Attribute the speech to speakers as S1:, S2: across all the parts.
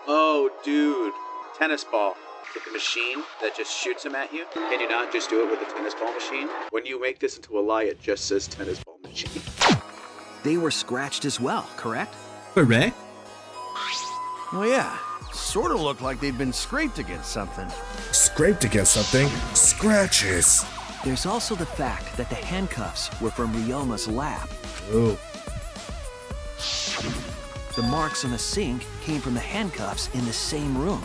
S1: Oh, dude. Tennis ball. With the machine that just shoots him at you? Can you not just do it with the tennis ball machine? When you make this into a lie, it just says tennis ball machine.
S2: They were scratched as well, correct?
S3: Correct.
S4: Well, yeah. Sort of looked like they'd been scraped against something.
S5: Scraped against something? Scratches.
S2: There's also the fact that the handcuffs were from Ryoma's lab.
S3: Ooh.
S2: The marks on the sink came from the handcuffs in the same room.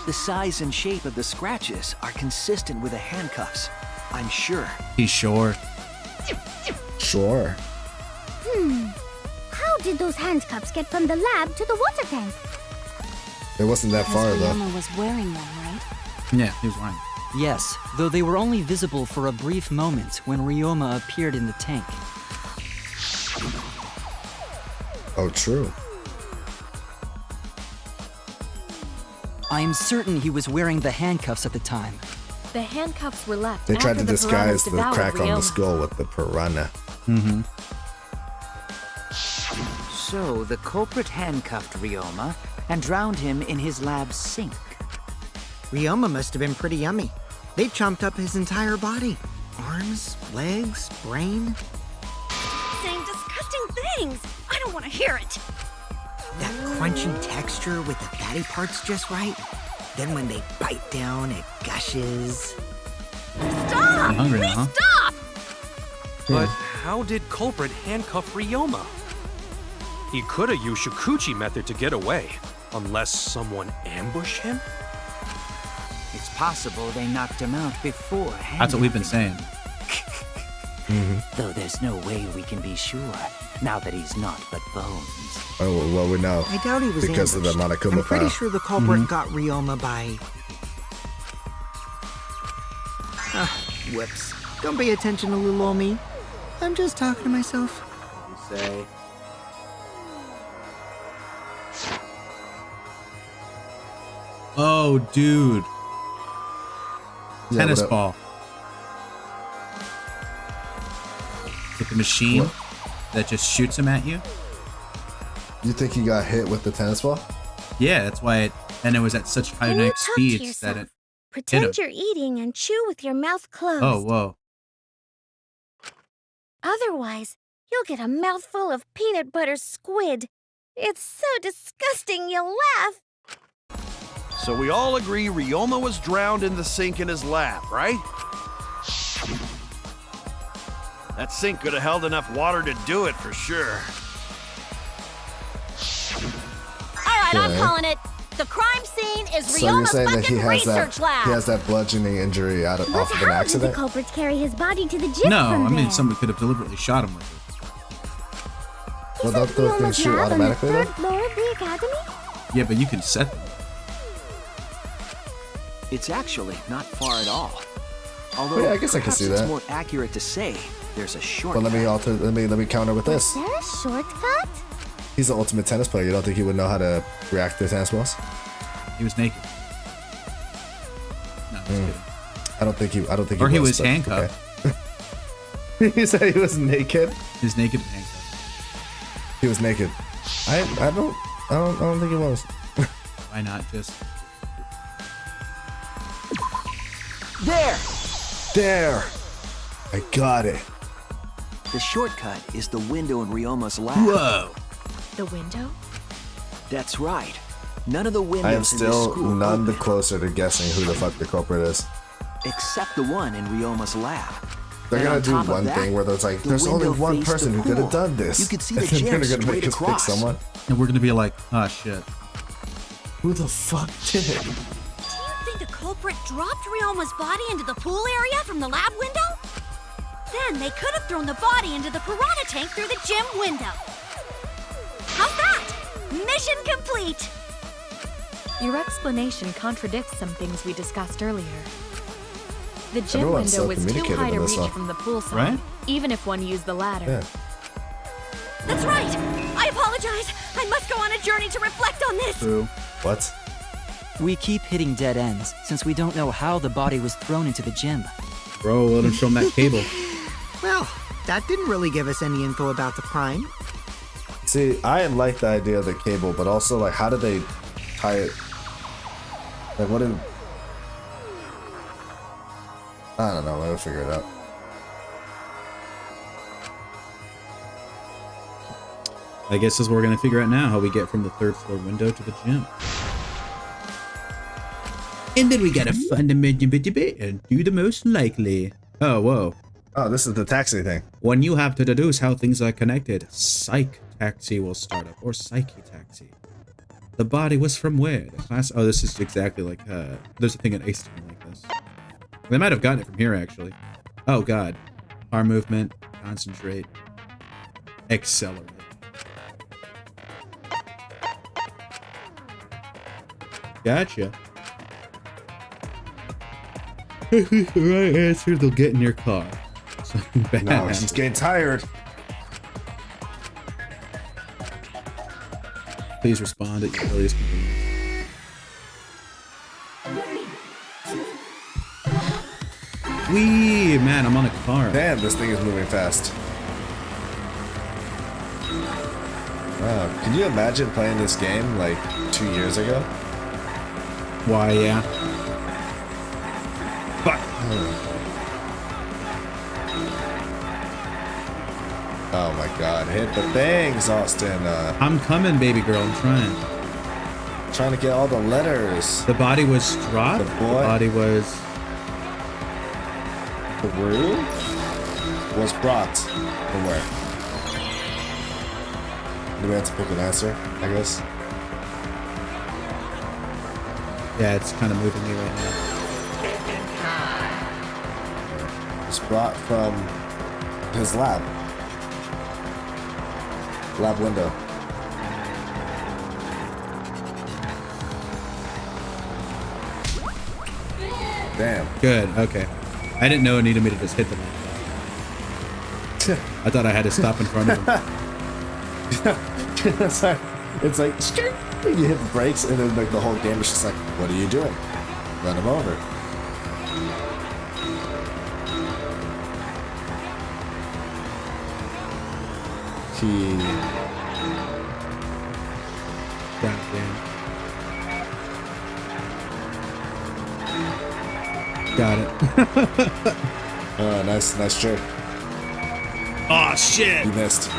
S2: The size and shape of the scratches are consistent with the handcuffs, I'm sure.
S3: He's sure.
S5: Sure.
S6: How did those handcuffs get from the lab to the water tank?
S5: It wasn't that far, though.
S6: Ryoma was wearing them, right?
S3: Yeah, he was lying.
S7: Yes, though they were only visible for a brief moment when Ryoma appeared in the tank.
S5: Oh, true.
S7: I am certain he was wearing the handcuffs at the time.
S8: The handcuffs were left
S5: They tried
S8: after
S5: to
S8: the
S5: disguise
S8: piranhas
S5: the
S8: devoured
S5: crack on the
S8: Ryoma.
S5: skull with the piranha.
S3: Mm-hmm.
S9: So the culprit handcuffed Ryoma and drowned him in his lab's sink.
S10: Ryoma must have been pretty yummy. They chomped up his entire body. Arms, legs, brain.
S6: Saying disgusting things. I don't want to hear it.
S10: That crunchy texture with the fatty parts just right. Then when they bite down, it gushes.
S6: Stop!
S3: I'm hungry
S6: Please
S3: now, huh?
S6: stop!
S11: But how did culprit handcuff Ryoma? He could have used Shikuchi method to get away, unless someone ambushed him?
S9: It's possible they knocked him out before handcuffing.
S3: That's what we've been saying.
S9: Though there's no way we can be sure, now that he's not but bones.
S5: Oh, well, we know.
S10: I doubt he was
S5: Because of the
S10: ambushed.
S5: Monokuma
S10: I'm pretty
S5: file.
S10: sure the culprit got Ryoma by... Whoops. Don't pay attention to little old me. I'm just talking to myself.
S3: You say. Oh, dude.
S5: Yeah,
S3: Tennis
S5: what up?
S3: ball. With the machine that just shoots him at you.
S5: You think he got hit with the tennis ball?
S3: Yeah, that's why and it was at such
S6: Can you
S3: high
S6: talk to
S3: speeds
S6: yourself?
S3: that it.
S6: Pretend you're eating and chew with your mouth closed.
S3: Oh, whoa.
S6: Otherwise, you'll get a mouthful of peanut butter squid. It's so disgusting you'll laugh.
S4: So we all agree Ryoma was drowned in the sink in his lab, right? That sink could have held enough water to do it for sure.
S6: All right, I'm
S5: Okay.
S6: calling it. The crime scene is
S5: So you're
S6: Ryoma's
S5: saying that he
S6: fucking
S5: has
S6: research
S5: that
S6: lab.
S5: he has that bludgeoning injury off of an
S6: How did the
S5: accident?
S6: culprits carry his body to the gym
S3: No,
S6: from
S3: I mean
S6: there?
S3: somebody could have deliberately shot him with it.
S5: Well, don't those things shoot automatically
S6: on the
S5: though?
S6: third floor of the academy?
S3: Yeah, but you can set them.
S2: It's actually not far at all. Although
S5: Well, yeah, I guess I can
S2: perhaps
S5: see
S2: it's
S5: that.
S2: more accurate to say there's a
S5: But
S2: shortcut.
S5: let me counter with this.
S6: Is there a shortcut?
S5: He's the ultimate tennis player. You don't think he would know how to react to tennis balls?
S3: He was naked. No, just kidding.
S5: I don't think he
S3: Or he was
S5: but
S3: handcuffed.
S5: okay. He said he was naked.
S3: He was naked and handcuffed.
S5: He was naked. I don't think he was.
S3: Why not just?
S5: There. I got it.
S2: The shortcut is the window in Ryoma's lab.
S3: Whoa.
S8: The window?
S2: That's right. None of the windows
S5: I am
S2: in this
S5: still
S2: school
S5: none the
S2: open,
S5: closer to guessing who the fuck the culprit is.
S2: except the one in Ryoma's lab.
S5: They're
S2: And
S5: gonna
S2: on
S5: do
S2: top of
S5: one
S2: that,
S5: thing where there's like,
S2: the
S5: there's only
S2: window
S5: one
S2: faced
S5: person
S2: the
S5: who could have
S2: pool.
S5: done this.
S2: You could see
S5: And
S2: the
S5: then
S2: gym
S5: they're gonna make
S2: straight
S5: us pick
S2: across.
S5: someone.
S3: And we're gonna be like, oh shit.
S5: Who the fuck did it?
S6: Do you think the culprit dropped Ryoma's body into the pool area from the lab window? Then they could have thrown the body into the piranha tank through the gym window. How's that? Mission complete!
S8: Your explanation contradicts some things we discussed earlier. The gym
S5: Everyone's
S8: window was too
S5: self-communicative
S8: high
S5: in
S8: to
S5: this
S8: reach
S5: one.
S8: from the pool side,
S3: Right?
S8: even if one used the ladder.
S5: Yeah.
S6: That's right! I apologize! I must go on a journey to reflect on this!
S3: True.
S5: What?
S7: We keep hitting dead ends since we don't know how the body was thrown into the gym.
S3: Bro, let him show him that cable.
S10: Well, that didn't really give us any info about the crime.
S5: See, I like the idea of the cable, but also like, how do they tie it? Like, what do? I don't know. We'll figure it out.
S3: I guess this is what we're gonna figure out now, how we get from the 3rd floor window to the gym. And then we gotta find the medium and do the most likely. Oh, whoa.
S5: Oh, this is the taxi thing.
S3: When you have to deduce how things are connected, Psych Taxi will start up, or Psyche Taxi. The body was from where? The class. Oh, this is exactly like. There's a thing in Ace Attorney like this. They might have gotten it from here actually. Oh God. Arm movement. Concentrate. Accelerate. Gotcha. Right answer, they'll get in your car. Something bad.
S5: No, she's getting tired.
S3: Please respond at your earliest convenience. Wee, man, I'm on a car.
S5: Damn, this thing is moving fast. Wow, can you imagine playing this game like 2 years ago?
S3: Why, yeah. Fuck.
S5: Oh my God, hit the things, Austin.
S3: I'm coming, baby girl, I'm trying.
S5: Trying to get all the letters.
S3: The body was dropped?
S5: The boy.
S3: The body was...
S5: Through? Was brought from where? Do we have to pick an answer, I guess?
S3: Yeah, it's kind of moving me right now.
S5: It's brought from his lab. Lab window. Damn.
S3: Good, okay. I didn't know it needed me to just hit the light. I thought I had to stop in front of him.
S5: It's like, you hit the brakes and then like the whole game is just like, what are you doing? Run him over.
S3: God damn. Got it.
S5: Nice trick.
S3: Oh shit!
S5: You missed.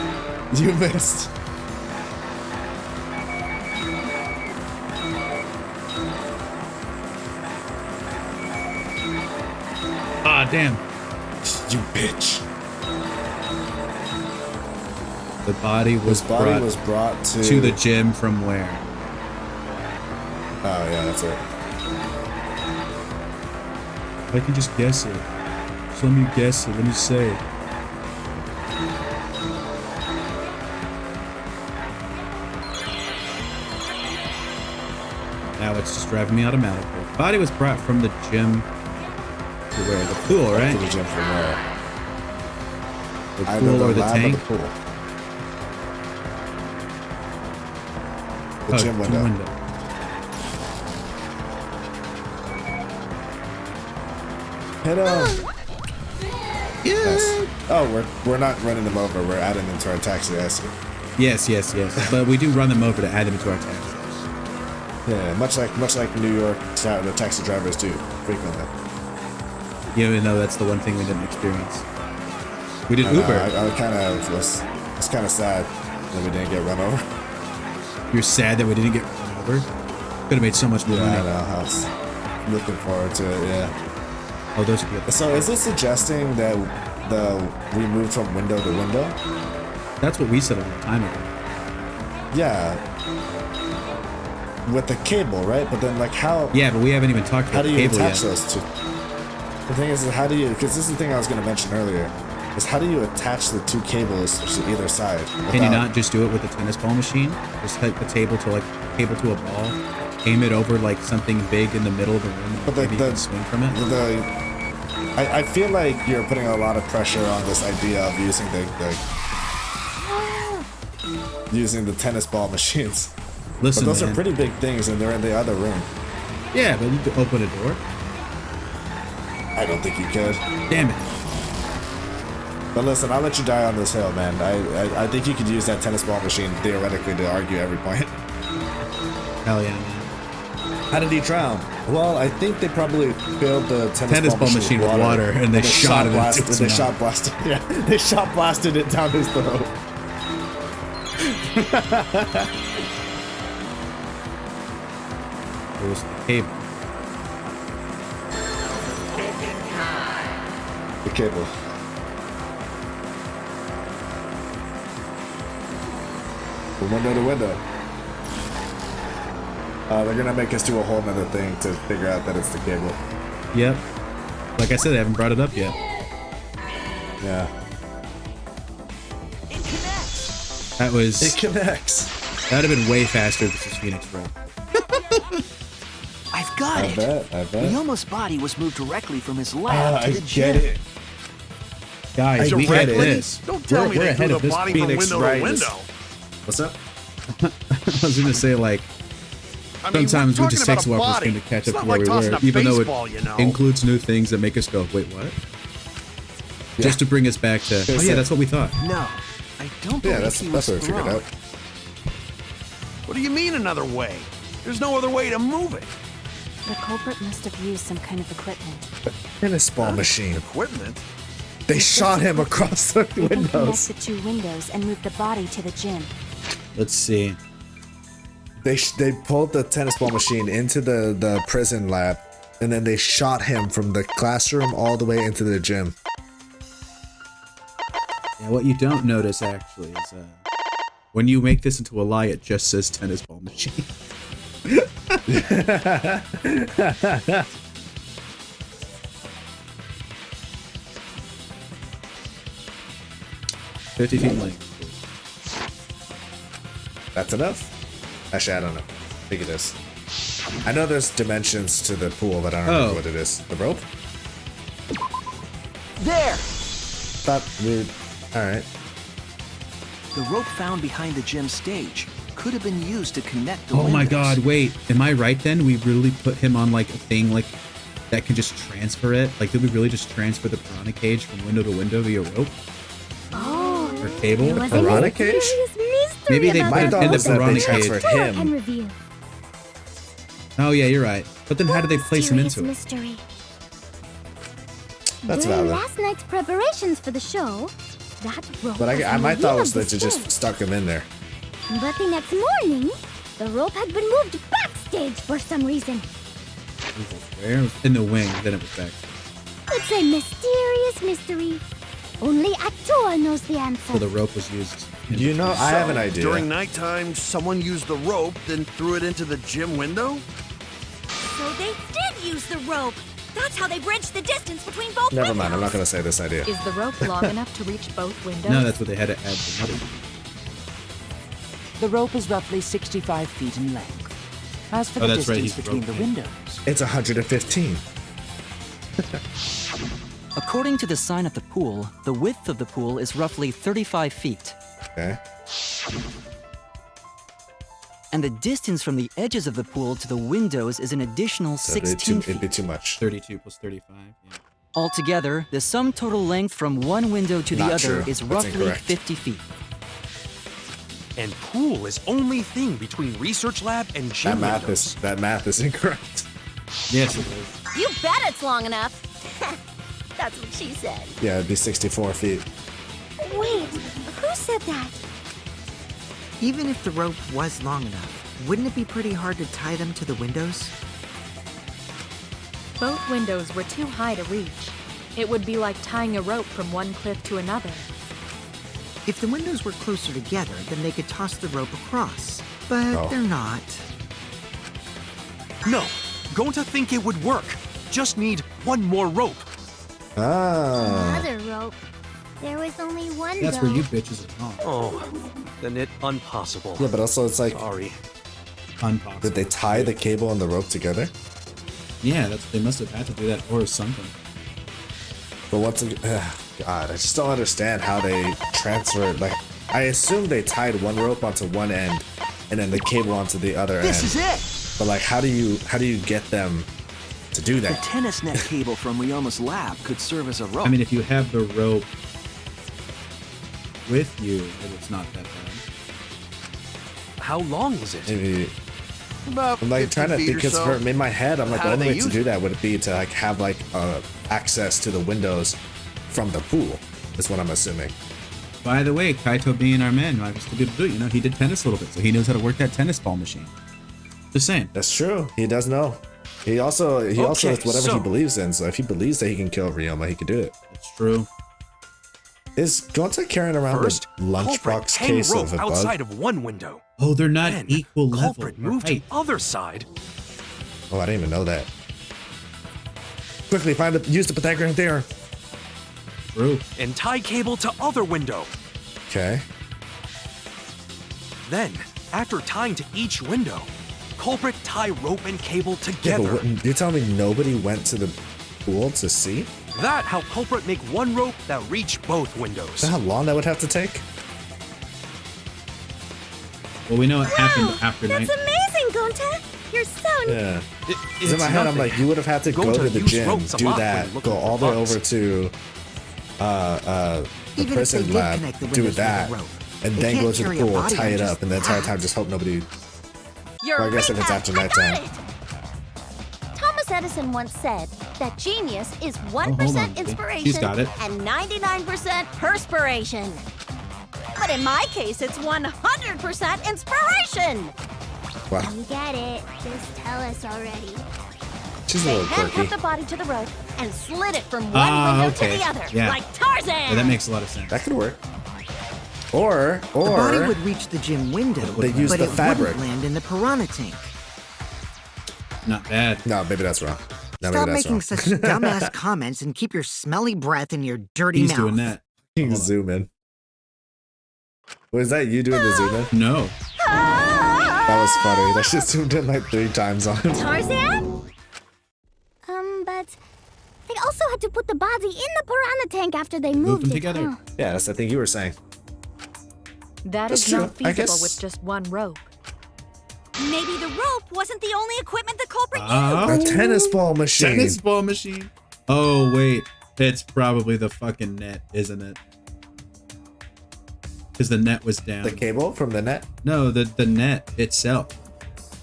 S5: You missed.
S3: Ah, damn.
S5: You bitch.
S3: The body was
S5: brought
S3: to the gym from where?
S5: Oh yeah, that's it.
S3: I can just guess it. So let me guess it. Let me say it. Now it's just driving me automatically. The body was brought from the gym to where? The pool, right?
S5: To the gym from where?
S3: The
S5: Either
S3: pool
S5: the
S3: or the
S5: lab
S3: tank?
S5: Or the pool. The gym window. Hit him! Nice. Oh, we're not running them over. We're adding them to our taxi. I see.
S3: Yes. But we do run them over to add them to our taxis.
S5: Yeah, much like New York, the taxi drivers do frequently.
S3: Even though that's the one thing we didn't experience. We did Uber.
S5: I kind of was kind of sad that we didn't get run over.
S3: You're sad that we didn't get run over? Could have made so much more money.
S5: I know. I was looking forward to it. Yeah.
S3: Oh, those are good.
S5: So is this suggesting that we moved from window to window?
S3: That's what we said a long time ago.
S5: Yeah. With the cable, right? But then, like, how?
S3: Yeah, but we haven't even talked about the cable yet.
S5: How do you attach those two? The thing is, how do you? Because this is the thing I was going to mention earlier. Is how do you attach the two cables to either side?
S3: Can you not just do it with the tennis ball machine? Just take the cable to a ball, aim it over like something big in the middle of the room, and maybe you can swing from it.
S5: I feel like you're putting a lot of pressure on this idea of using the tennis ball machines.
S3: Listen,
S5: but those
S3: man.
S5: are pretty big things, and they're in the other room.
S3: Yeah, but you could open a door.
S5: I don't think you could.
S3: Damn it.
S5: But listen, I'll let you die on this hill, man. I think you could use that tennis ball machine theoretically to argue every point.
S3: Hell yeah, man.
S5: How did he drown? Well, I think they probably filled the tennis ball machine with water
S3: and they shot it into his
S5: They
S3: mouth.
S5: shot blasted. Yeah, they shot blasted it down his throat.
S3: It was the cable.
S5: The cable. From window to window. They're gonna make us do a whole nother thing to figure out that it's the cable.
S3: Yep. Like I said, they haven't brought it up yet.
S5: Yeah.
S9: It connects.
S3: That was.
S5: It connects.
S3: That'd have been way faster if this was Phoenix Row.
S2: I've got it.
S5: I bet.
S2: Ryoma's body was moved directly from his lab to
S5: I
S2: the
S5: get
S2: gym.
S5: it.
S3: Guys, we get
S4: Directly?
S3: this.
S4: Don't tell me
S3: We're
S4: they
S3: ahead
S4: threw
S3: of
S4: the
S3: this
S4: body from
S3: Phoenix
S4: window
S3: Wright
S4: to
S3: is-
S4: window.
S5: What's up?
S3: I was gonna say, like,
S4: I mean,
S3: sometimes
S4: we're
S3: it just
S4: talking
S3: takes a
S4: about
S3: while for
S4: body.
S3: this game to catch
S4: It's
S3: up
S4: not
S3: to where
S4: like
S3: we
S4: tossing
S3: were,
S4: a
S3: even though
S4: baseball,
S3: it
S4: you know.
S3: includes new things that make us go, wait, what?
S5: Yeah.
S3: Just to bring us back to, oh yeah, that's what we thought.
S2: No, I don't believe
S5: Yeah, that's
S2: he
S5: what
S2: was
S5: I figured
S2: thrown.
S5: out.
S4: What do you mean another way? There's no other way to move it.
S8: The culprit must have used some kind of equipment.
S5: Tennis ball machine.
S4: Equipment?
S5: They shot him across the
S8: We can connect
S5: windows.
S8: the two windows and move the body to the gym.
S3: Let's see.
S5: They pulled the tennis ball machine into the prison lab, and then they shot him from the classroom all the way into the gym.
S3: Yeah, what you don't notice actually is when you make this into a lie, it just says tennis ball machine. 50 feet in length.
S5: That's enough? Actually, I don't know. I think it is. I know there's dimensions to the pool, but I don't remember what it is. The rope?
S2: There!
S5: Thought weird. Alright.
S2: The rope found behind the gym stage could have been used to connect the
S3: Oh my
S2: windows.
S3: god, wait. Am I right then? We really put him on like a thing like that can just transfer it? Like, did we really just transfer the piranha cage from window to window via rope?
S6: Oh,
S3: Or cable?
S6: there was a
S5: Piranha cage?
S6: mysterious mystery
S3: Maybe they
S6: about
S3: put
S5: My
S3: it
S5: thought
S3: in the
S5: was that they
S3: piranha cage.
S5: transferred
S6: Dora can
S5: him.
S6: reveal.
S3: Oh yeah, you're right. But then how did they place him
S6: Mysterious
S3: into it?
S6: mystery.
S5: That's
S6: During
S5: valid.
S6: last night's preparations for the show, that rope
S5: But
S6: was
S5: I
S6: on
S5: my
S6: the
S5: thought
S6: wheel
S5: was
S6: of the
S5: that they just
S6: stage.
S5: stuck him in there.
S6: But the next morning, the rope had been moved backstage for some reason.
S3: Where? It was in the wing, then it was back.
S6: It's a mysterious mystery. Only Atua knows the answer.
S3: So the rope was used. in
S5: You know, I have an
S4: So,
S5: idea.
S4: During nighttime, someone used the rope, then threw it into the gym window?
S6: So they did use the rope. That's how they bridged the distance between both
S5: Never
S6: windows.
S5: mind, I'm not gonna say this idea.
S8: Is the rope long enough to reach both windows?
S3: No, that's what they had to add the other.
S9: The rope is roughly 65 feet in length. As for
S3: Oh,
S9: the
S3: that's right,
S9: distance
S3: he's
S9: between the
S3: broken.
S9: windows,
S5: It's 115.
S7: According to the sign at the pool, the width of the pool is roughly 35 feet.
S5: Okay.
S7: And the distance from the edges of the pool to the windows is an additional
S5: So
S7: 16
S5: it'd be
S7: feet.
S5: too much.
S3: 32 plus 35. Yeah.
S7: Altogether, the sum total length from one window to the
S5: Not
S7: other
S5: true.
S7: is
S5: That's
S7: roughly
S5: incorrect.
S7: 50 feet.
S11: And pool is only thing between research lab and gym windows.
S5: That math is incorrect.
S3: Yes, it is.
S6: You bet it's long enough. That's what she said.
S5: Yeah, it'd be 64 feet.
S6: Wait, who said that?
S10: Even if the rope was long enough, wouldn't it be pretty hard to tie them to the windows?
S8: Both windows were too high to reach. It would be like tying a rope from one cliff to another.
S10: If the windows were closer together, then they could toss the rope across. But
S5: Oh.
S10: they're not.
S11: No, going to think it would work. Just need one more rope.
S5: Ah.
S6: Another rope. There was only one
S3: That's
S6: though.
S3: where you bitches are wrong.
S11: Oh, then it impossible.
S5: Yeah, but also it's like,
S11: Sorry.
S3: Impossible.
S5: did they tie the cable and the rope together?
S3: Yeah, they must have had to do that or something.
S5: But once again, God, I just don't understand how they transferred. Like, I assume they tied one rope onto one end and then the cable onto the other end.
S2: This is it!
S5: But like, how do you get them to do
S2: The
S5: that?
S2: tennis net cable from Ryoma's lab could serve as a rope.
S3: I mean, if you have the rope with you, that it's not that bad.
S11: How long is it?
S5: Maybe.
S4: About
S5: I'm like
S4: 50
S5: trying to
S4: feet
S5: think
S4: or
S5: because
S4: so.
S5: in my head, I'm like
S4: How
S5: the
S4: do
S5: only
S4: they
S5: way to
S4: use
S5: do
S4: it?
S5: that would be to like have like access to the windows from the pool. Is what I'm assuming.
S3: By the way, Kaito being our man, might still be able to do it. You know, he did tennis a little bit, so he knows how to work that tennis ball machine. Just saying.
S5: That's true. He does know. He also
S11: Okay,
S5: has whatever he
S11: so-
S5: believes in. So if he believes that he can kill Ryoma, he can do it.
S3: It's true.
S5: Is Gonta carrying around
S11: First,
S5: the lunchbox
S11: culprit hang
S5: case
S11: rope
S5: of a bug?
S11: outside of one window.
S3: Oh, they're not
S11: Then,
S3: equal level.
S11: culprit moved to
S3: Right.
S11: other side.
S5: Oh, I didn't even know that. Quickly, use the Pythagorean theorem.
S3: True.
S11: And tie cable to other window.
S5: Okay.
S11: Then, after tying to each window, culprit tie rope and cable
S5: Yeah,
S11: together.
S5: but you're telling me nobody went to the pool to see?
S11: That how culprit make one rope that reach both windows.
S5: Is that how long that would have to take?
S3: Well, we know it happened
S6: Wow,
S3: after
S6: that's
S3: night.
S6: amazing, Gonta. You're so
S5: Yeah.
S11: It-
S5: 'Cause in my head, I'm like, you would have had to go
S11: Gonta
S5: to the
S11: used
S5: gym,
S11: ropes a
S5: do
S11: lot
S5: that,
S11: when looking
S5: go
S11: for
S5: all the way
S11: bugs.
S5: over to the
S10: Even if they
S5: prison
S10: did
S5: lab,
S10: connect the
S5: do
S10: windows with a
S5: that,
S10: rope,
S5: and
S10: they
S5: then
S10: can't
S5: go to the
S10: carry a
S5: pool,
S10: body
S5: tie
S10: on
S5: it
S10: just
S5: up, and the entire
S10: that.
S5: time just hope nobody.
S6: You're
S5: Well, I guess
S6: right,
S5: if it's
S6: Pat.
S5: after
S6: I got
S5: nighttime.
S6: it. Thomas Edison once said that genius is
S3: hold
S6: 1%
S3: on, She's
S6: inspiration
S3: got it.
S6: and 99% perspiration. But in my case, it's 100% inspiration.
S5: Wow,
S6: You get it. Just tell us already.
S5: she's a
S6: They
S5: little quirky.
S6: handcuffed the body to the rope and slid it from one window
S3: okay.
S6: to the other,
S3: Yeah.
S6: like Tarzan.
S3: Yeah, that makes a lot of sense.
S5: That could work. Or
S10: The body would
S5: or
S10: reach the gym window,
S5: They use
S10: but
S5: the
S10: it
S5: fabric.
S10: wouldn't land in the piranha tank.
S3: Not bad.
S5: no, maybe that's wrong. No,
S10: Stop
S5: maybe that's
S10: making
S5: wrong.
S10: such dumbass comments and keep your smelly breath in your dirty
S3: He's
S10: mouth.
S3: doing that.
S5: You can
S3: Hold on.
S5: zoom in. Was that you doing the zoom in?
S3: No.
S5: That was funny. That shit zoomed in like 3 times on him.
S6: Tarzan? But they also had to put the body in the piranha tank after they
S3: Moved
S6: moved
S3: them
S6: it.
S3: together.
S6: huh?
S5: Yeah, that's the thing you were saying.
S8: That
S5: That's
S8: is
S5: true.
S8: not
S5: I
S8: feasible
S5: guess-
S8: with just one rope.
S6: Maybe the rope wasn't the only equipment the culprit
S3: Oh.
S5: A tennis ball machine.
S3: Tennis ball machine. Oh, wait. It's probably the fucking net, isn't it? Because the net was down.
S5: The cable from the net?
S3: No, the net itself.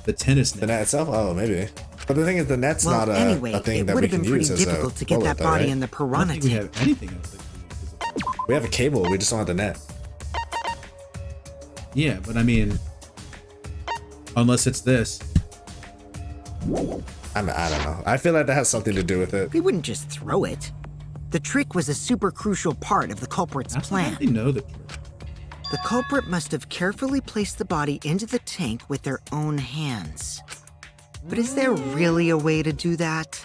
S3: The tennis net.
S5: The net itself? Oh, maybe. But the thing is, the net's
S10: Well,
S5: not a,
S10: anyway,
S5: a thing
S10: it
S5: that
S10: would
S5: we
S10: have been
S5: can
S10: pretty
S5: use as a
S10: difficult to get
S5: bullet,
S10: that
S5: though,
S10: body
S5: right?
S10: in the
S3: I don't
S10: piranha
S3: think we
S10: tank.
S3: have anything else that can use.
S5: We have a cable, we just don't have the net.
S3: Yeah, but I mean, unless it's this.
S5: I don't know. I feel like that has something to do with it.
S10: They wouldn't just throw it. The trick was a super crucial part of the culprit's
S3: That's why
S10: plan.
S3: they know the truth.
S10: The culprit must have carefully placed the body into the tank with their own hands. But is there really a way to do that?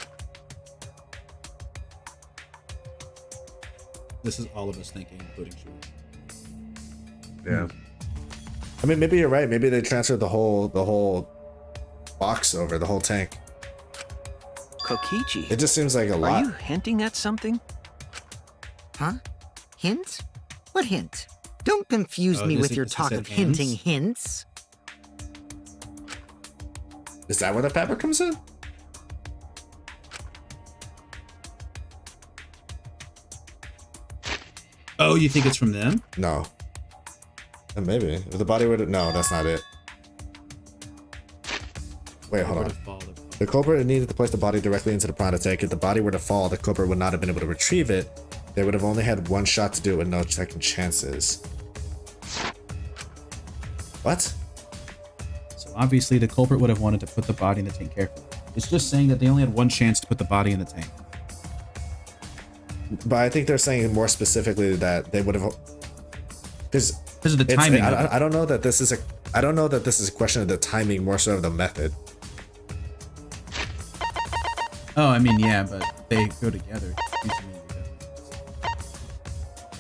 S3: This is all of us thinking, including Shuri.
S5: Yeah. I mean, maybe you're right. Maybe they transferred the whole box over, the whole tank.
S7: Kokichi,
S5: It just seems like a
S7: are
S5: lot.
S7: you hinting at something?
S10: Huh? Hint? What hint? Don't confuse
S3: Oh,
S10: me
S3: does
S10: with
S3: it-
S10: your
S3: does it
S10: talk
S3: say
S10: of hinting
S3: hints?
S10: hints.
S5: Is that where the fabric comes in?
S3: Oh, you think it's from them?
S5: No. Maybe. If the body would... No, that's not it. Wait, hold on. The culprit needed to place the body directly into the piranha tank. If the body were to fall, the culprit would not have been able to retrieve it. They would have only had one shot to do it with no second chances. What?
S3: So obviously the culprit would have wanted to put the body in the tank carefully. It's just saying that they only had one chance to put the body in the tank.
S5: But I think they're saying more specifically that they would have... Because
S3: of the timing of it.
S5: I don't know that this is a... I don't know that this is a question of the timing, more so of the method.
S3: Oh, I mean, yeah, but they go together.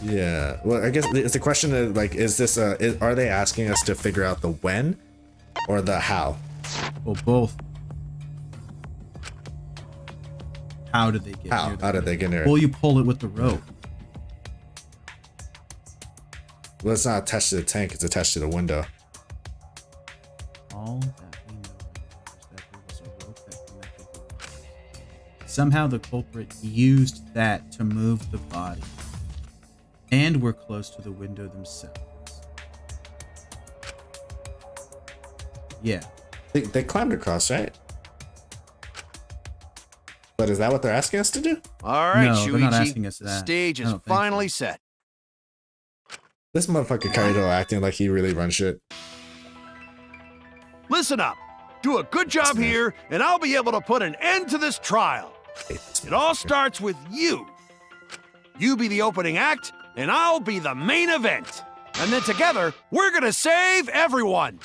S5: Yeah. Well, I guess it's a question of like, is this are they asking us to figure out the when or the how?
S3: Well, both. How did they get
S5: How?
S3: near the
S5: How did they get near it?
S3: Well, you pull it with the rope.
S5: Well, it's not attached to the tank, it's attached to the window.
S3: All that we know is that there was a rope that connected the window. Somehow the culprit used that to move the body. And we're close to the window themselves. Yeah.
S5: They climbed across, right? But is that what they're asking us to do?
S4: All right,
S3: No, they're not asking
S4: Shuichi.
S3: us that.
S4: Stage
S3: I
S4: is
S3: don't think
S4: finally
S3: so.
S4: set.
S5: This motherfucker Kaido acting like he really runs shit.
S4: Listen up. Do a good job here, and I'll be able to put an end to this trial. It all starts with you. You be the opening act, and I'll be the main event. And then together, we're gonna save everyone.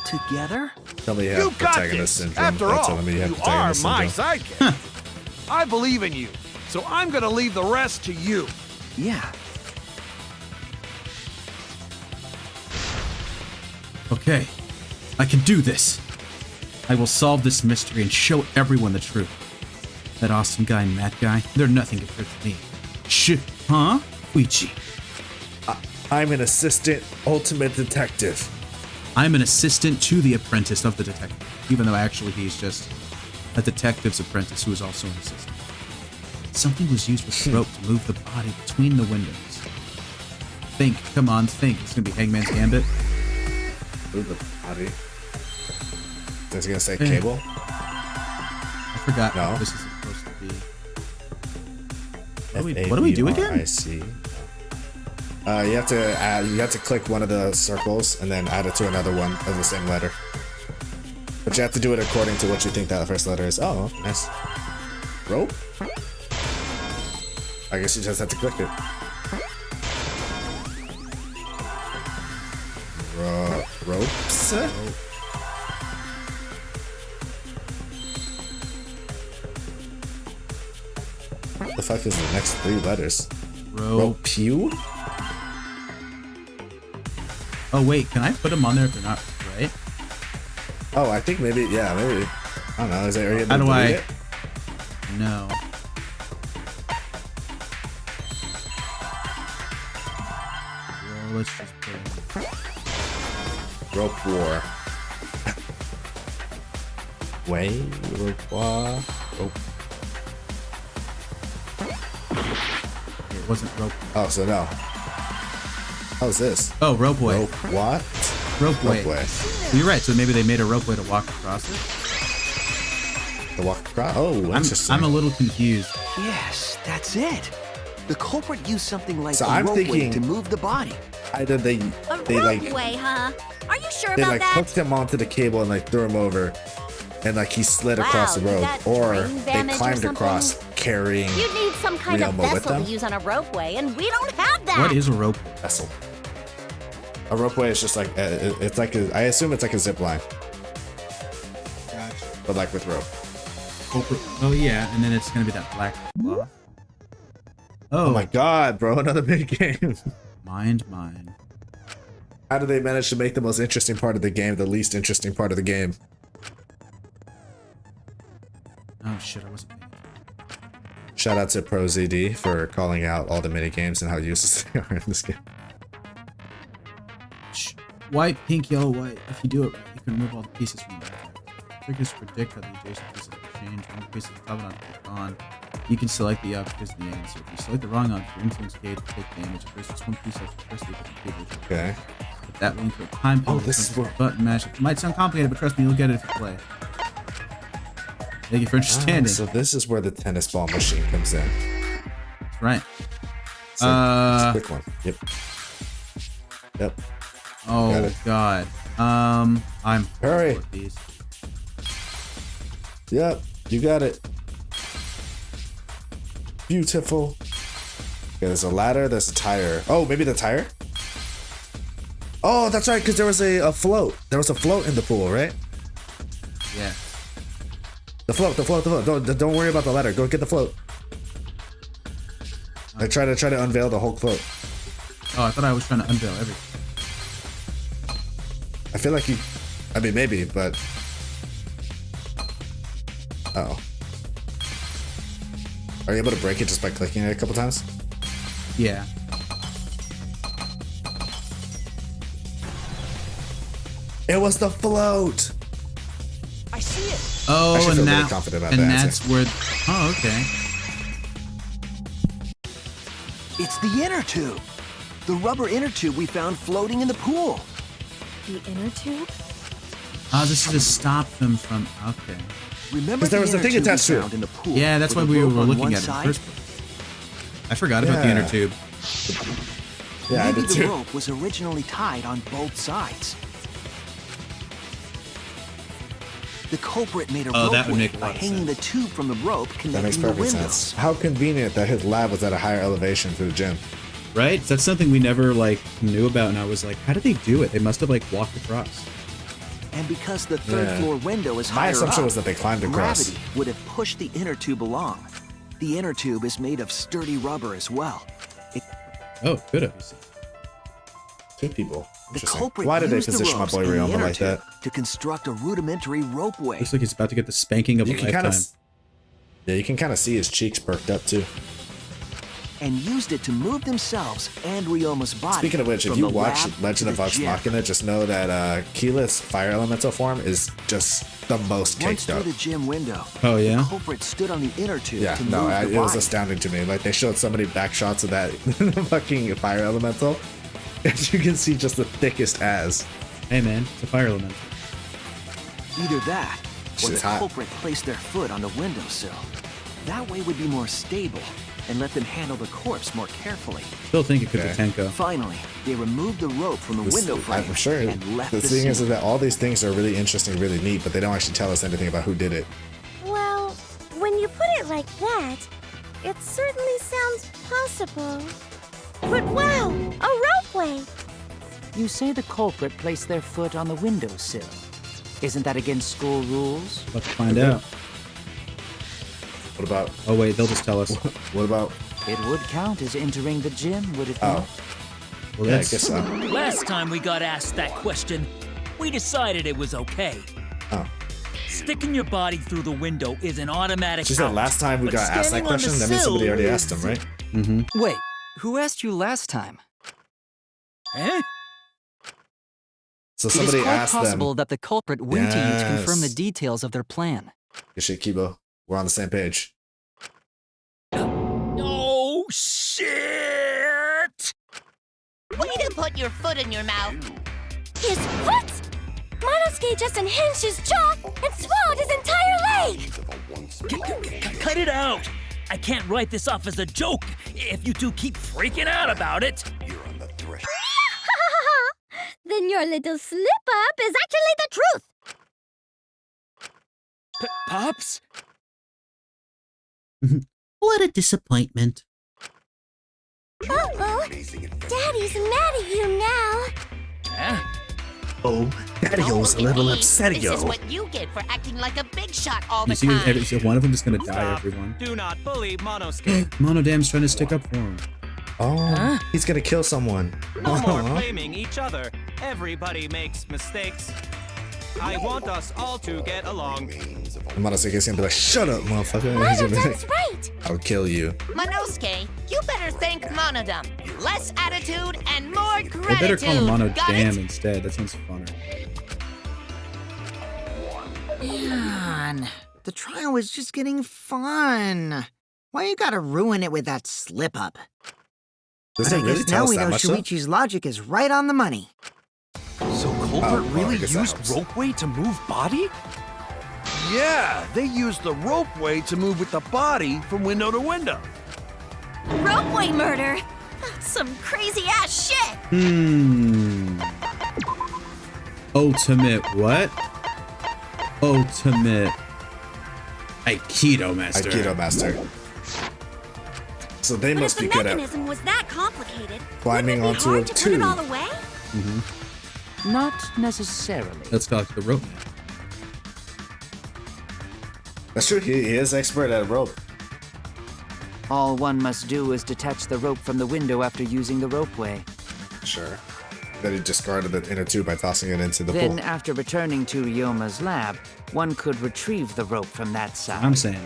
S2: Together?
S5: Tell me you
S4: You
S5: have
S4: got
S5: protagonist
S4: this.
S5: syndrome.
S4: After
S5: Don't
S4: all,
S5: tell me you have
S4: you are
S5: protagonist
S4: my
S5: syndrome.
S4: sidekick. I believe in you, so I'm gonna leave the rest to you.
S2: Yeah.
S3: Okay, I can do this. I will solve this mystery and show everyone the truth. That Austin guy and Matt guy, they're nothing compared to me. Huh? Uichi.
S5: I'm an assistant ultimate detective.
S3: I'm an assistant to the apprentice of the detective, even though actually he's just a detective's apprentice who is also an assistant. Something was used with the rope to move the body between the windows. Think, come on, think. It's gonna be Hangman's Gambit.
S5: Move the body. Is he gonna say cable?
S3: I forgot
S5: No.
S3: what this is supposed to be. What do we do again?
S5: I see. You have to add. You have to click one of the circles and then add it to another one of the same letter. But you have to do it according to what you think that first letter is. Oh, nice. Rope? I guess you just have to click it. Ropes? What the fuck is the next three letters?
S3: Rope.
S5: Pew?
S3: Oh wait, can I put them on there if they're not right?
S5: Oh, I think maybe, yeah, maybe. I don't know. Is it? Are you able
S3: How
S5: to
S3: do
S5: delete
S3: I?
S5: it?
S3: No. Well, let's just put in.
S5: Rope war. Way rope war. Rope.
S3: It wasn't rope.
S5: Oh, so no. How's this?
S3: Oh, ropeway.
S5: Rope what?
S3: Ropeway.
S5: Ropeway.
S3: You're right. So maybe they made a ropeway to walk across it.
S5: The walk across. Oh, interesting.
S3: I'm a little confused.
S2: Yes, that's it. The culprit used something like
S5: So
S2: a
S5: I'm
S2: ropeway
S5: thinking-
S2: to move the body.
S5: Either they like
S6: Ropeway, huh? Are you sure
S5: they
S6: about
S5: like
S6: that?
S5: hooked him onto the cable and like threw him over, and like he slid across the
S6: Wow, you
S5: road,
S6: got
S5: or
S6: brain
S5: they
S6: damage or
S5: climbed across
S6: something?
S5: carrying
S6: You need some kind of
S5: Ryoma with
S6: vessel
S5: them?
S6: to use on a ropeway, and we don't have that.
S3: What is a rope?
S5: vessel. A ropeway is just like it's like I assume it's like a zip line,
S3: Gotcha.
S5: but like with rope.
S3: Oh yeah, and then it's gonna be that black cloth.
S5: Oh my god, bro! Another mini game.
S3: Mind.
S5: How do they manage to make the most interesting part of the game the least interesting part of the game?
S3: Oh shit, I wasn't paying attention.
S5: Shout out to ProZD for calling out all the mini games and how useless they are in this game.
S3: White, pink, yellow, white. If you do it right, you can remove all the pieces from the background. Triggers predict how the adjacent pieces will change. One piece at the top and on. You can select the object as the answer. If you select the wrong object, your influence gauge will take damage. If there's just one piece of the press the different table.
S5: Okay.
S3: But that link for time
S5: Oh,
S3: puzzle.
S5: this is what-
S3: button mash. It might sound complicated, but trust me, you'll get it if you play. Thank you for understanding.
S5: So this is where the tennis ball machine comes in.
S3: That's right.
S5: So, it's a quick one. Yep. Got
S3: Oh
S5: it.
S3: god. I'm
S5: Hurry.
S3: with these.
S5: Yep, you got it. Beautiful. Okay, there's a ladder, there's a tire. Oh, maybe the tire? Oh, that's right, because there was a float. There was a float in the pool, right?
S3: Yeah.
S5: The float. Don't worry about the ladder. Go get the float. I try to unveil the whole float.
S3: Oh, I thought I was trying to unveil everything.
S5: I feel like I mean, maybe, but... Uh-oh. Are you able to break it just by clicking it a couple times?
S3: Yeah.
S5: It was the float!
S9: I see it.
S3: Oh,
S5: I should feel
S3: and
S5: really
S3: that,
S5: confident about
S3: and
S5: that
S3: that's
S5: answer.
S3: where. Oh, okay.
S2: It's the inner tube. The rubber inner tube we found floating in the pool.
S8: The inner tube?
S3: Oh, this is to stop them from. Okay.
S2: Remember
S5: there was a
S2: inner
S5: thing
S2: tube we
S5: attached to it.
S2: found in the pool?
S3: Yeah, that's why
S2: with a
S3: we were
S2: rope on
S3: looking
S2: one
S3: at it in the
S2: side?
S3: first place. I forgot about the inner tube.
S5: Yeah, I
S2: Maybe
S5: did
S2: the
S5: too.
S2: rope was originally tied on both sides. The culprit made a
S3: Oh, that would
S2: ropeway
S3: make a
S2: by
S3: lot of
S2: hanging the tube from the rope
S5: That makes
S2: connecting the
S5: perfect
S2: windows.
S5: sense. How convenient that his lab was at a higher elevation to the gym.
S3: Right? That's something we never like knew about, and I was like, how did they do it? They must have like walked across.
S2: And because the third
S5: Yeah.
S2: floor window is
S5: My
S2: higher
S5: assumption
S2: up,
S5: was that they climbed across.
S2: gravity would have pushed the inner tube along. The inner tube is made of sturdy rubber as well.
S3: Oh, good of you.
S5: Two people.
S2: The
S5: Interesting.
S2: culprit
S5: Why did they
S2: used the
S5: position my
S2: ropes
S5: boy
S2: in the
S5: Ryoma
S2: inner
S5: like
S2: tube
S5: that?
S2: to construct a rudimentary ropeway.
S3: Looks like he's about to get the spanking of a
S5: You can
S3: lifetime.
S5: kind of, yeah, you can kind of see his cheeks perked up too.
S2: And used it to move themselves and Ryoma's body.
S5: Speaking of which, if
S2: from
S5: you
S2: the
S5: watch
S2: lab
S5: Legend
S2: to
S5: of
S2: the
S5: Vox
S2: gym.
S5: Machina, just know that Keyleth's fire elemental form is just the most
S2: Once
S5: caked
S2: through
S5: up.
S2: the gym window,
S3: Oh, yeah?
S2: the culprit stood on the inner tube
S5: Yeah,
S2: to
S5: no,
S2: move the
S5: it was
S2: body.
S5: astounding to me. Like they showed so many back shots of that fucking fire elemental, and you can see just the thickest as.
S3: Hey, man, it's a fire element.
S2: Either that, or
S5: Shit's
S2: the
S5: hot.
S2: culprit placed their foot on the windowsill. That way would be more stable and let them handle the corpse more carefully.
S3: Still think it could
S5: Okay.
S3: be Tenko.
S2: Finally, they removed the rope from the window frame
S5: I'm sure.
S2: and left
S5: The
S2: the
S5: thing is
S2: scene.
S5: that all these things are really interesting, really neat, but they don't actually tell us anything about who did it.
S6: Well, when you put it like that, it certainly sounds possible. But wow, a ropeway!
S9: You say the culprit placed their foot on the windowsill. Isn't that against school rules?
S3: Let's find out.
S5: What about?
S3: Oh, wait, they'll just tell us.
S5: What about?
S9: It would count as entering the gym, would it
S5: Oh,
S9: not?
S3: Well,
S5: yeah, I
S3: that's
S5: guess so.
S12: Last time we got asked that question, we decided it was okay.
S5: Oh.
S12: Sticking your body through the window is an automatic
S5: She said
S12: out.
S5: last time we
S12: But
S5: got asked that
S12: standing on the
S5: question, that means somebody
S12: sill
S5: already
S12: is-
S5: asked him, right?
S3: Mm-hmm.
S7: Wait, who asked you last time?
S12: Eh?
S5: So
S7: It is
S5: somebody
S7: quite
S5: asked
S7: possible
S5: them.
S7: that the culprit went to you to confirm the
S5: Yes.
S7: details of their plan.
S5: Good shit, Kibo. We're on the same page.
S12: Oh, shit!
S6: Way to put your foot in your mouth! His foot? Monosuke just unhinged his jaw and swallowed his entire leg!
S12: Cut it out! I can't write this off as a joke if you two keep freaking out about it.
S6: Then your little slip-up is actually the truth!
S12: Pops?
S3: What a disappointment.
S6: Uh-oh! Daddy's mad at you now!
S12: Huh?
S5: Oh, Daddy-O's a little upset,
S6: This is what you get for acting like a big shot all
S3: You
S6: the
S3: see,
S6: time!
S3: one of them is gonna die, everyone.
S11: Do not bully Monosuke.
S3: Monodam's trying to stick up for him.
S5: Oh, he's gonna kill someone.
S11: No more
S5: Aw.
S11: blaming each other. Everybody makes mistakes. I want us all to get along.
S5: And Monosuke's gonna be like, "Shut up, motherfucker!" And he's gonna be
S6: Monodam's
S5: like,
S6: right!
S5: "I'll kill you."
S6: Monosuke, you better thank Monodam. Less attitude and more
S3: They better call him
S6: gratitude. Got
S3: Monodam
S6: it?
S3: instead. That sounds funner.
S10: Man, the trial was just getting fun. Why you gotta ruin it with that slip-up?
S5: Does
S10: But
S5: it
S10: I
S5: really
S10: guess
S5: tell
S10: now
S5: us
S10: we
S5: that
S10: know
S5: much? Though?
S10: Shuichi's logic is right on the money.
S11: So culprit
S5: I
S11: really
S5: guess that
S11: used
S5: helps.
S11: ropeway to move body?
S4: Yeah, they used the ropeway to move with the body from window to window.
S6: Ropeway murder! That's some crazy-ass shit!
S3: Ultimate what? Ultimate Aikido master.
S5: Aikido master. So they
S6: But
S5: must
S6: if
S5: be
S6: the
S5: good at
S6: mechanism was that complicated,
S5: climbing
S6: wouldn't it be
S5: onto
S6: hard
S5: a
S6: to put it
S5: tube.
S6: all away?
S9: Not necessarily.
S3: Let's talk to the rope man.
S5: That's true. He is expert at rope.
S9: All one must do is detach the rope from the window after using the ropeway.
S5: Sure. Then he discarded the inner tube by tossing it into the
S9: Then,
S5: pool.
S9: after returning to Ryoma's lab, one could retrieve the rope from that side.
S3: I'm saying.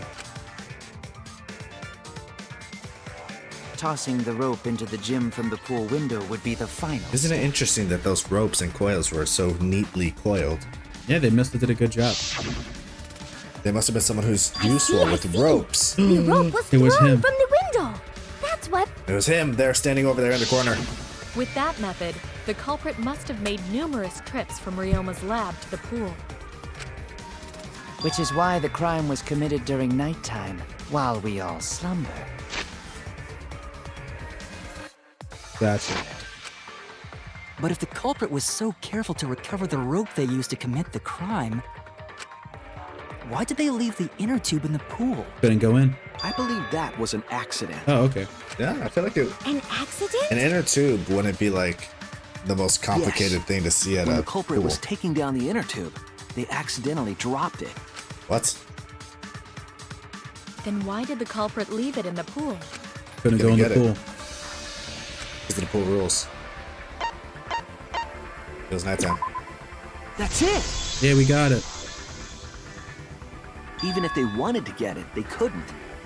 S9: Tossing the rope into the gym from the pool window would be the final.
S5: Isn't it interesting that those ropes and coils were so neatly coiled?
S3: Yeah, they must have did a good job.
S5: They must have been someone who's useful
S6: I
S5: with
S6: see.
S5: ropes.
S6: The rope was
S3: It was
S6: thrown
S3: him.
S6: from the window! That's what...
S5: It was him there standing over there in the corner.
S8: With that method, the culprit must have made numerous trips from Ryoma's lab to the pool.
S9: Which is why the crime was committed during nighttime, while we all slumber.
S3: Gotcha.
S7: But if the culprit was so careful to recover the rope they used to commit the crime, why did they leave the inner tube in the pool?
S3: Couldn't go in.
S2: I believe that was an accident.
S3: Oh, okay.
S5: Yeah, I feel like it.
S6: An accident?
S5: An inner tube wouldn't be like the most complicated thing to see at
S2: When
S5: a
S2: the culprit
S5: pool.
S2: was taking down the inner tube, they accidentally dropped it.
S5: What?
S8: Then why did the culprit leave it in the pool?
S3: Couldn't go in the
S5: get it.
S3: pool.
S5: Because of the pool rules. It was nighttime.
S2: That's it!
S3: Yeah, we got it.
S2: Even if they wanted to get it, they couldn't,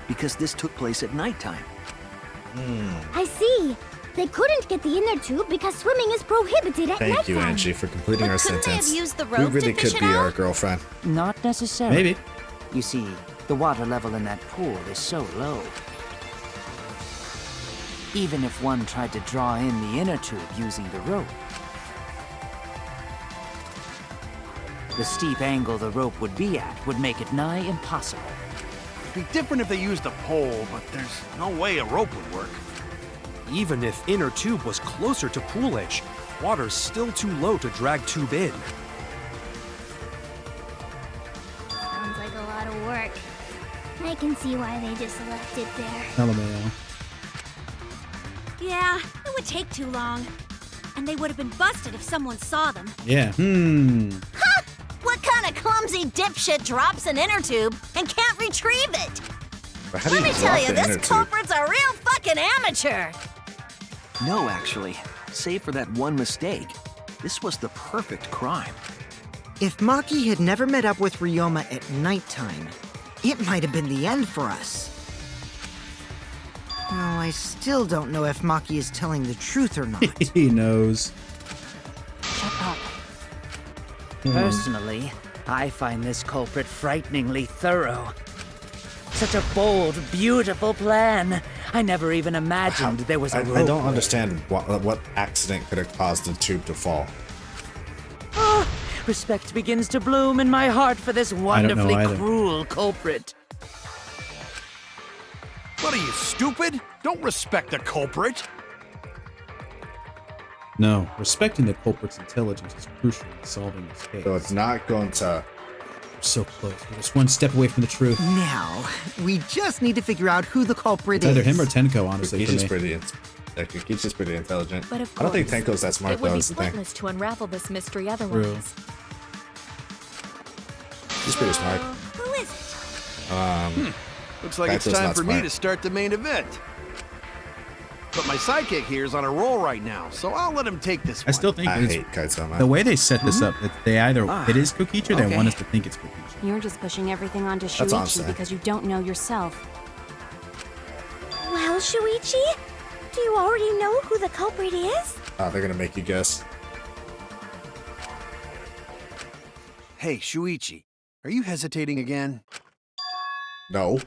S2: because this took place at nighttime.
S6: I see. They couldn't get the inner tube because swimming is prohibited at
S5: Thank
S6: nighttime.
S5: you, Angie, for completing
S6: But
S5: our
S6: couldn't they have
S5: sentence.
S6: used the
S5: We
S6: rope to
S5: really
S6: fish
S5: could
S6: it
S5: be
S6: out?
S5: our girlfriend.
S9: Not necessarily.
S3: Maybe.
S9: You see, the water level in that pool is so low. Even if one tried to draw in the inner tube using the rope, the steep angle the rope would be at would make it nigh impossible.
S4: It'd be different if they used a pole, but there's no way a rope would work.
S11: Even if inner tube was closer to pool edge, water's still too low to drag tube in.
S6: Sounds like a lot of work. I can see why they just left it there.
S3: LMAO.
S6: Yeah, it would take too long. And they would have been busted if someone saw them.
S3: Yeah.
S6: Ha! What kind of clumsy dipshit drops an inner tube and can't retrieve it?
S5: But how do
S6: Let me
S5: drop
S6: tell you,
S5: the inner
S6: this
S5: tube?
S6: culprit's a real fucking amateur.
S2: No, actually. Save for that one mistake. This was the perfect crime.
S10: If Maki had never met up with Ryoma at nighttime, it might have been the end for us. Well, I still don't know if Maki is telling the truth or not.
S3: He knows.
S9: Shut up. Personally, I find this culprit frighteningly thorough. Such a bold, beautiful plan. I never even imagined there was a
S5: I
S9: rope.
S5: don't understand what accident could have caused the tube to fall.
S9: Oh, respect begins to bloom in my heart for this wonderfully
S3: either.
S9: cruel culprit.
S4: What are you, stupid? Don't respect the culprit.
S3: No, respecting the culprit's intelligence is crucial in solving this case.
S5: So it's not going to.
S3: We're so close. We're just one step away from the truth.
S10: Now, we just need to figure out who the culprit
S3: It's either
S10: is.
S3: him or Tenko, honestly, for
S5: Kiki's
S3: me.
S5: Kiki's pretty intelligent.
S8: But of
S5: I don't think
S8: course,
S5: Tenko's that smart,
S8: it would
S5: though,
S8: be
S5: is the thing.
S8: pointless to unravel this mystery otherwise.
S5: He's pretty smart.
S6: Who is it?
S4: Looks like it's
S5: Kaito's
S4: time
S5: not
S4: for me
S5: smart.
S4: to start the main event. But my sidekick here is on a roll right now, so I'll let him take this one.
S3: I still think
S5: I
S3: it's,
S5: hate Kaito, man.
S3: the way they set this up, they either it is Kokichi or they
S2: okay.
S3: want us to think it's Kokichi.
S13: You're just pushing everything onto
S5: That's all I'm
S13: Shuichi
S5: saying.
S13: because you don't know yourself.
S6: Well, Shuichi, do you already know who the culprit is?
S5: Oh, they're gonna make you guess.
S4: Hey, Shuichi, are you hesitating again?
S5: No.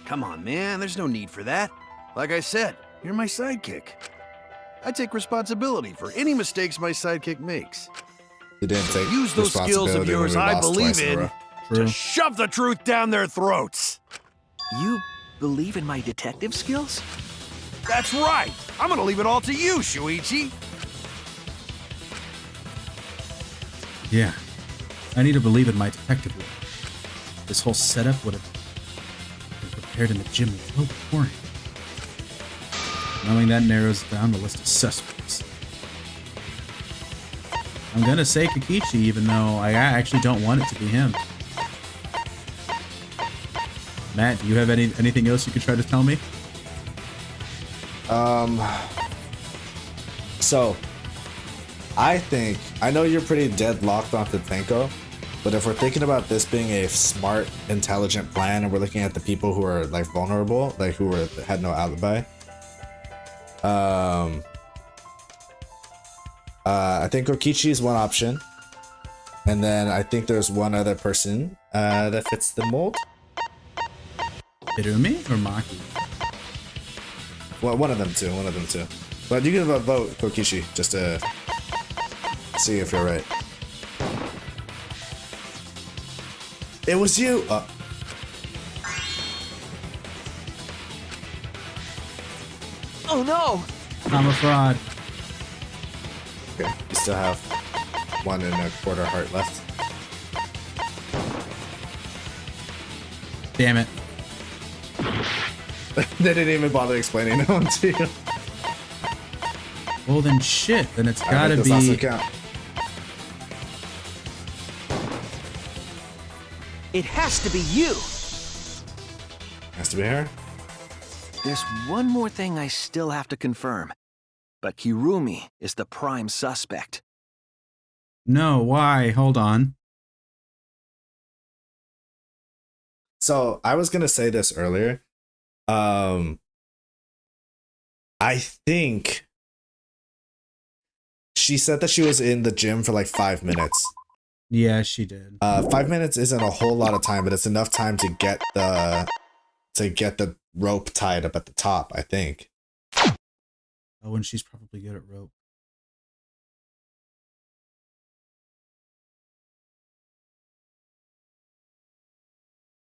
S4: Come on, man, there's no need for that. Like I said, you're my sidekick. I take responsibility for any mistakes my sidekick makes.
S5: He didn't take
S4: Use those skills of
S5: responsibility when
S4: yours
S5: we
S4: I
S5: lost
S4: believe
S5: twice a
S4: in
S5: row.
S3: True.
S4: to shove the truth down their throats.
S2: You believe in my detective skills?
S4: That's right. I'm gonna leave it all to you, Shuichi.
S3: Yeah. I need to believe in my detective work. This whole setup would have been prepared in the gym well beforehand. Knowing that narrows down the list of suspects. I'm gonna say Kokichi, even though I actually don't want it to be him. Matt, do you have anything else you could try to tell me?
S5: So, I know you're pretty deadlocked onto Tenko, but if we're thinking about this being a smart, intelligent plan, and we're looking at the people who are like vulnerable, like who had no alibi, I think Kokichi is one option, and then I think there's one other person that fits the mold.
S3: Hirumi or Maki?
S5: Well, one of them too. But you can vote Kokishi just to see if you're right. It was you!
S2: Oh no!
S3: I'm a fraud.
S5: Okay, you still have 1 1/4 heart left.
S3: Damn it.
S5: They didn't even bother explaining that one to you.
S3: Well then shit, then it's gotta
S5: this
S3: be...
S5: also count.
S2: It has to be you!
S5: Has to be her.
S2: There's one more thing I still have to confirm. But Kirumi is the prime suspect.
S3: No, why? Hold on.
S5: So I was gonna say this earlier. I think she said that she was in the gym for like 5 minutes.
S3: Yeah, she did.
S5: 5 minutes isn't a whole lot of time, but it's enough time to get the rope tied up at the top, I think.
S3: Oh, and she's probably good at rope.